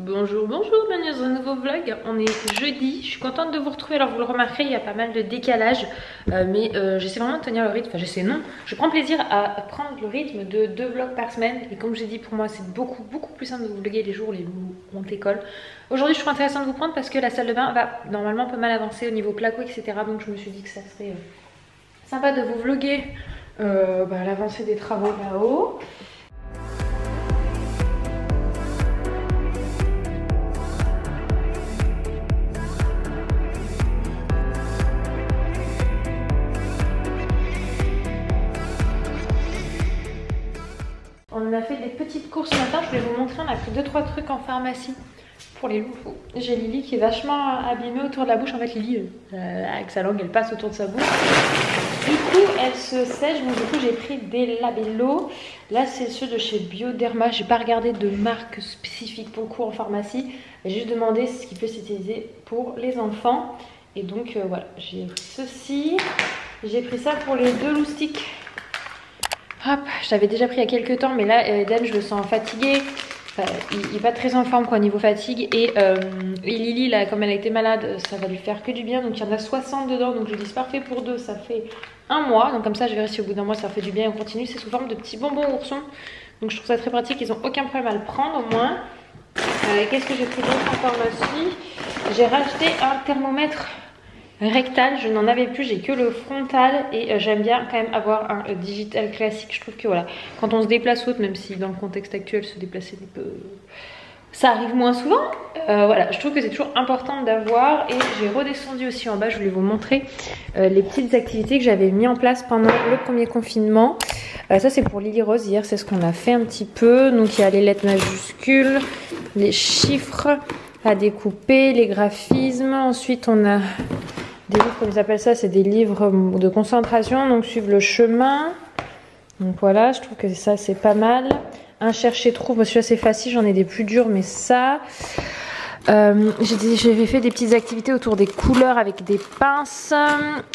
Bonjour, bienvenue dans un nouveau vlog. On est jeudi, je suis contente de vous retrouver. Alors vous le remarquerez, il y a pas mal de décalage, mais j'essaie vraiment de tenir le rythme. Enfin j'essaie non, je prends plaisir à prendre le rythme de 2 vlogs par semaine. Et comme j'ai dit, pour moi c'est beaucoup plus simple de vous vlogger les jours où on école. Aujourd'hui je trouve intéressant de vous prendre parce que la salle de bain va normalement pas mal avancer au niveau placo, etc. Donc je me suis dit que ça serait sympa de vous vlogger l'avancée des travaux là-haut. On a fait des petites courses ce matin, je vais vous montrer, on a pris 2-3 trucs en pharmacie pour les loups. J'ai Lily qui est vachement abîmée autour de la bouche. En fait Lily, avec sa langue, elle passe autour de sa bouche. Du coup elle se sèche, donc du coup j'ai pris des labellos. Là c'est ceux de chez Bioderma, j'ai pas regardé de marque spécifique pour le coup en pharmacie. J'ai juste demandé ce qui peut s'utiliser pour les enfants. Et donc voilà, j'ai pris ceci. J'ai pris ça pour les 2 loustiques. Hop, je l'avais déjà pris il y a quelques temps, mais là Eden je le sens fatigué. Il est pas très en forme quoi niveau fatigue. Et Lily là, comme elle a été malade, ça va lui faire que du bien. Donc il y en a 60 dedans, donc je dis c'est parfait pour 2, ça fait 1 mois. Donc comme ça je verrai si au bout d'un mois ça fait du bien et on continue. C'est sous forme de petits bonbons oursons. Donc je trouve ça très pratique, ils ont aucun problème à le prendre au moins. Qu'est-ce que j'ai pris d'autre en pharmacie? J'ai racheté un thermomètre rectal, je n'en avais plus, j'ai que le frontal et j'aime bien quand même avoir un digital classique. Je trouve que voilà, quand on se déplace autre, même si dans le contexte actuel se déplacer un peu, ça arrive moins souvent, voilà, je trouve que c'est toujours important d'avoir. Et j'ai redescendu aussi en bas, je voulais vous montrer les petites activités que j'avais mis en place pendant le premier confinement. Ça c'est pour Lily Rose, hier c'est ce qu'on a fait un petit peu. Donc il y a les lettres majuscules, les chiffres à découper, les graphismes, ensuite on a des livres, comme ils appellent ça, c'est des livres de concentration, donc suivre le chemin. Donc voilà, je trouve que ça c'est pas mal. Un chercher trouve, moi celui-là c'est facile, j'en ai des plus durs, mais ça. J'avais fait des petites activités autour des couleurs avec des pinces.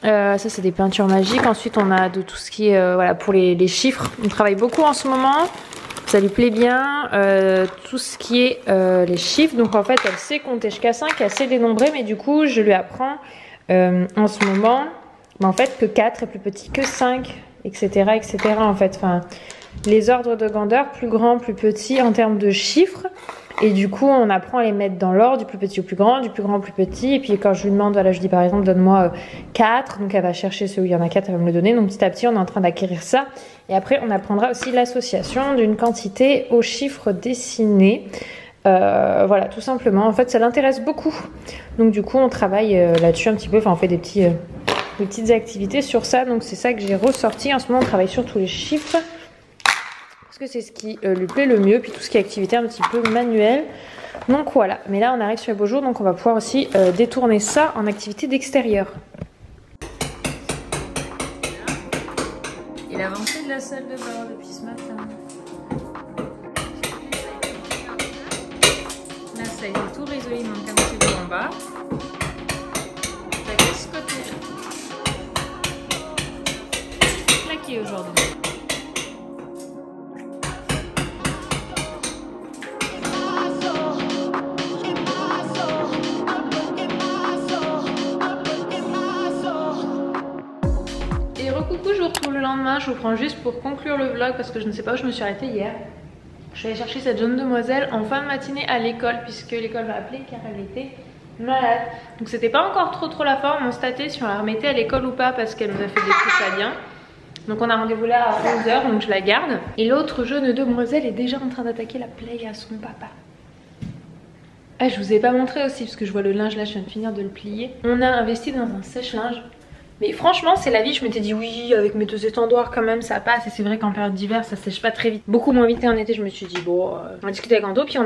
Ça c'est des peintures magiques. Ensuite on a de tout ce qui est voilà, pour les chiffres. On travaille beaucoup en ce moment. Ça lui plaît bien, tout ce qui est les chiffres. Donc en fait elle sait compter jusqu'à 5, elle sait dénombrer, mais du coup je lui apprends en ce moment en fait que 4 est plus petit que 5, etc. en fait. Enfin, les ordres de grandeur, plus grand, plus petit en termes de chiffres. Et du coup on apprend à les mettre dans l'ordre, du plus petit au plus grand, du plus grand au plus petit. Et puis quand je lui demande, voilà, je dis par exemple donne-moi 4, donc elle va chercher celui où il y en a 4, elle va me le donner. Donc petit à petit on est en train d'acquérir ça. Et après on apprendra aussi l'association d'une quantité aux chiffres dessinés. Voilà, tout simplement, en fait ça l'intéresse beaucoup. Donc du coup on travaille là-dessus un petit peu, enfin on fait des petites activités sur ça. Donc c'est ça que j'ai ressorti. En ce moment on travaille sur tous les chiffres parce que c'est ce qui lui plaît le mieux, puis tout ce qui est activité un petit peu manuelle. Donc voilà, mais là on arrive sur les beaux jours, donc on va pouvoir aussi détourner ça en activité d'extérieur. Et l'avancée de la salle de bain depuis ce matin. Là ça a été tout résolu, il manque un petit peu en bas. De ce côté-là. Claqué aujourd'hui. Coucou, je vous retrouve le lendemain. Je vous prends juste pour conclure le vlog parce que je ne sais pas où je me suis arrêtée hier. Je suis allée chercher cette jeune demoiselle en fin de matinée à l'école puisque l'école m'a appelée car elle était malade. Donc c'était pas encore trop la forme. On statait si on la remettait à l'école ou pas parce qu'elle nous a fait des trucs pas bien. Donc on a rendez-vous là à 11h, donc je la garde. Et l'autre jeune demoiselle est déjà en train d'attaquer la plaie à son papa. Ah, je vous ai pas montré aussi parce que je vois le linge là, je viens de finir de le plier. On a investi dans un sèche-linge. Mais franchement c'est la vie, je m'étais dit oui avec mes 2 étendoirs quand même ça passe. Et c'est vrai qu'en période d'hiver ça sèche pas très vite, beaucoup moins vite. Et en été je me suis dit bon on a discuté avec Ando puis on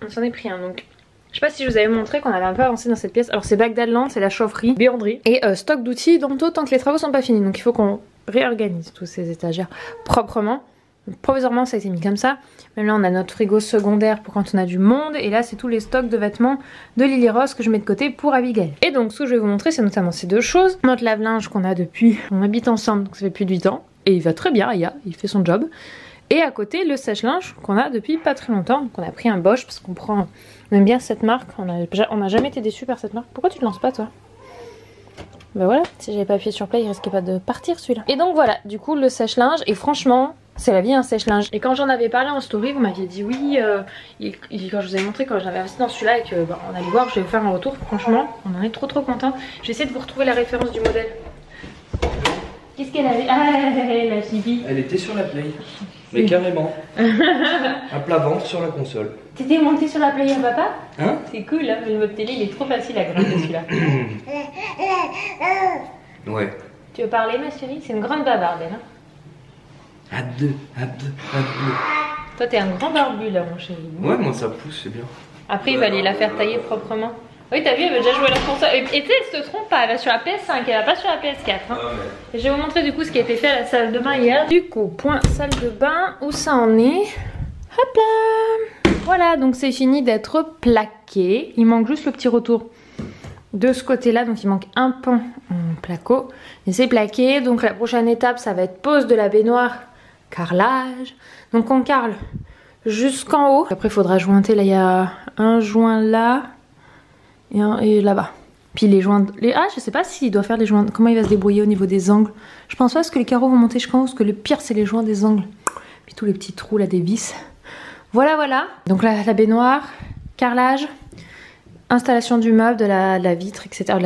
s'en est pris un. Donc je sais pas si je vous avais montré qu'on avait un peu avancé dans cette pièce. Alors c'est Bagdad Land, c'est la chaufferie, buanderie et stock d'outils dont tant que les travaux sont pas finis. Donc il faut qu'on réorganise tous ces étagères proprement. Provisoirement ça a été mis comme ça. Même là on a notre frigo secondaire pour quand on a du monde. Et là c'est tous les stocks de vêtements de Lily Rose que je mets de côté pour Abigail. Et donc ce que je vais vous montrer c'est notamment ces 2 choses. Notre lave-linge qu'on a depuis, on habite ensemble donc ça fait plus de 8 ans. Et il va très bien, il fait son job. Et à côté, le sèche-linge qu'on a depuis pas très longtemps. Donc on a pris un Bosch parce qu'on aime bien cette marque. On n'a jamais été déçus par cette marque. Pourquoi tu te lances pas toi? Ben voilà, si j'avais pas appuyé sur play, il risquait pas de partir celui-là. Et donc voilà, du coup le sèche-linge, et franchement, c'est la vie un sèche-linge. Et quand j'en avais parlé en story, vous m'aviez dit oui, quand je vous ai montré, quand j'avais investi dans celui-là et que on allait voir, je vais vous faire un retour. Franchement, on en est trop content. Je vais essayer de vous retrouver la référence du modèle. Qu'est-ce qu'elle avait? Ah, la chibi. Elle était sur la play, mais carrément. À plat ventre sur la console. T'étais monté sur la play à papa? Hein? C'est cool, hein, le mode télé il est trop facile à grimper celui-là. Ouais. Tu veux parler ma chérie? C'est une grande bavarde elle. Hein? À deux. Toi t'es un grand barbu là mon chéri. Ouais, moi ça pousse, c'est bien. Après il va aller la faire tailler proprement. Oui t'as vu, elle veut déjà jouer à la console. Et tu sais, elle se trompe pas, elle va sur la PS5, elle va pas sur la PS4. Hein. Ah ouais. Et je vais vous montrer du coup ce qui a été fait à la salle de bain hier. Du coup, point salle de bain, où ça en est? Hop là! Voilà, donc c'est fini d'être plaqué. Il manque juste le petit retour de ce côté-là. Donc il manque un pan en placo. Et c'est plaqué. Donc la prochaine étape, ça va être pose de la baignoire, carrelage. Donc on carle jusqu'en haut. Après, il faudra jointer. Là, il y a un joint là et là-bas. Puis les joints... Ah, je sais pas s'il doit faire les joints... Comment il va se débrouiller au niveau des angles. Je pense pas que les carreaux vont monter jusqu'en haut. Parce que le pire, c'est les joints des angles. Puis tous les petits trous là, des vis. Voilà. Donc là, la baignoire, carrelage, installation du meuble, de la vitre, etc.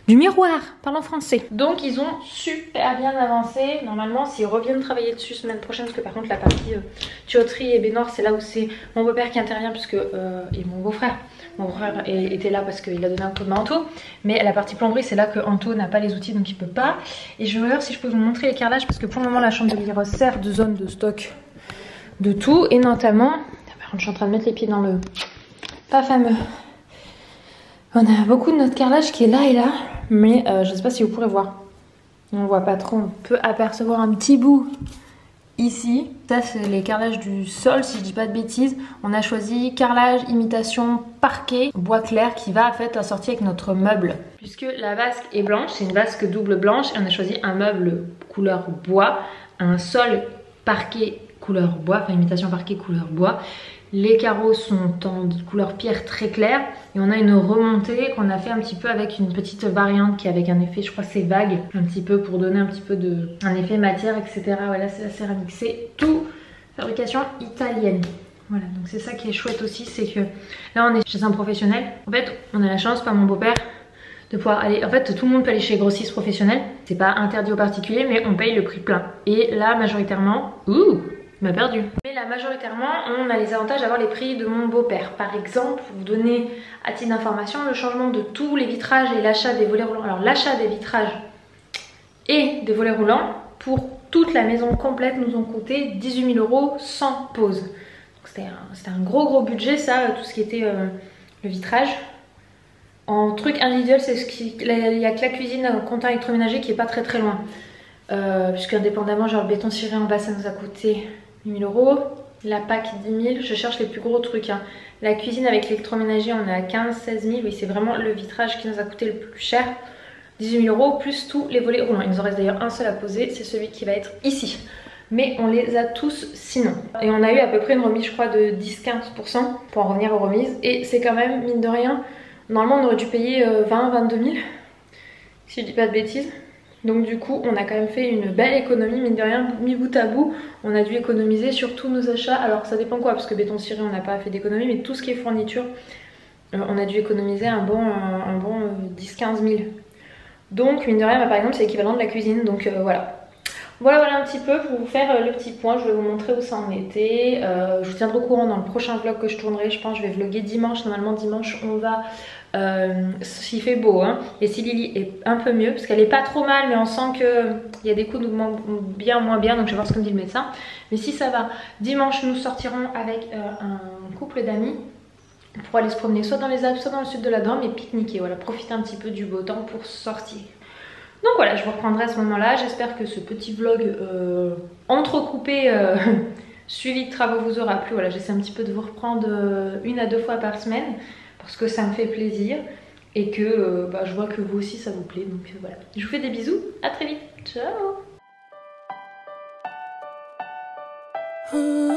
Du miroir, parlons français. Donc ils ont super bien avancé. Normalement, s'ils reviennent travailler dessus semaine prochaine, parce que par contre la partie tuyauterie et baignoire, c'est là où c'est mon beau-père qui intervient, puisque et mon beau-frère. Mon frère était là parce qu'il a donné un coup de main à Anto. Mais la partie plomberie, c'est là que Anto n'a pas les outils, donc il peut pas. Et je vais voir si je peux vous montrer les carrelages, parce que pour le moment, la chambre de Lily Rose sert de zone de stock de tout, et notamment, par contre je suis en train de mettre les pieds dans le pas fameux, on a beaucoup de notre carrelage qui est là et là, mais je ne sais pas si vous pourrez voir, on voit pas trop, on peut apercevoir un petit bout ici. Ça c'est les carrelages du sol, si je dis pas de bêtises. On a choisi carrelage imitation parquet bois clair, qui va en fait assortir avec notre meuble, puisque la vasque est blanche, c'est une vasque double blanche, et on a choisi un meuble couleur bois, un sol parquet couleur bois, enfin imitation parquet couleur bois. Les carreaux sont en couleur pierre très claire, et on a une remontée qu'on a fait un petit peu avec une petite variante qui est avec un effet, je crois c'est vague, un petit peu pour donner un petit peu un effet matière, etc. Voilà, c'est la céramique, c'est tout fabrication italienne. Voilà, donc c'est ça qui est chouette aussi, c'est que là on est chez un professionnel. En fait, on a la chance, par mon beau-père, de pouvoir aller, en fait tout le monde peut aller chez les grossistes professionnels, c'est pas interdit aux particuliers, mais on paye le prix plein. Et là majoritairement, m'a perdu. Mais là majoritairement on a les avantages d'avoir les prix de mon beau-père. Par exemple, pour vous donner à titre d'information, le changement de tous les vitrages et l'achat des volets roulants. Alors l'achat des vitrages et des volets roulants pour toute la maison complète nous ont coûté 18 000 € sans pause. C'était un gros budget ça, tout ce qui était le vitrage. En truc individuel, c'est il y a que la cuisine comptant électroménager qui est pas très loin. Puisque indépendamment, genre le béton ciré en bas ça nous a coûté 8 000 €, la PAC 10 000, je cherche les plus gros trucs. Hein. La cuisine avec l'électroménager, on est à 15-16 000, oui c'est vraiment le vitrage qui nous a coûté le plus cher. 18 000 € plus tous les volets roulants. Il nous en reste d'ailleurs un seul à poser, c'est celui qui va être ici. Mais on les a tous sinon. Et on a eu à peu près une remise je crois de 10-15% pour en revenir aux remises. Et c'est quand même, mine de rien, normalement on aurait dû payer 20-22 000, si je dis pas de bêtises. Donc du coup on a quand même fait une belle économie, mine de rien, mis bout à bout. On a dû économiser sur tous nos achats. Alors ça dépend quoi, parce que béton ciré on n'a pas fait d'économie, mais tout ce qui est fourniture, on a dû économiser un bon 10-15 000. Donc mine de rien, par exemple c'est l'équivalent de la cuisine, donc voilà. Voilà un petit peu pour vous faire le petit point. Je vais vous montrer où ça en était. Je vous tiendrai au courant dans le prochain vlog que je tournerai. Je pense que je vais vlogger dimanche. Normalement dimanche on va... s'il fait beau hein. Et si Lily est un peu mieux, parce qu'elle est pas trop mal, mais on sent qu'il y a des coups de bien moins bien. Donc je vais voir ce que me dit le médecin. Mais si ça va, dimanche nous sortirons avec un couple d'amis pour aller se promener soit dans les Alpes, soit dans le sud de la Drôme et pique-niquer. Voilà, profiter un petit peu du beau temps pour sortir. Donc voilà, je vous reprendrai à ce moment-là. J'espère que ce petit vlog entrecoupé, suivi de travaux vous aura plu. Voilà, j'essaie un petit peu de vous reprendre 1 à 2 fois par semaine parce que ça me fait plaisir et que je vois que vous aussi ça vous plaît. Donc voilà, je vous fais des bisous, à très vite, ciao. Ooh.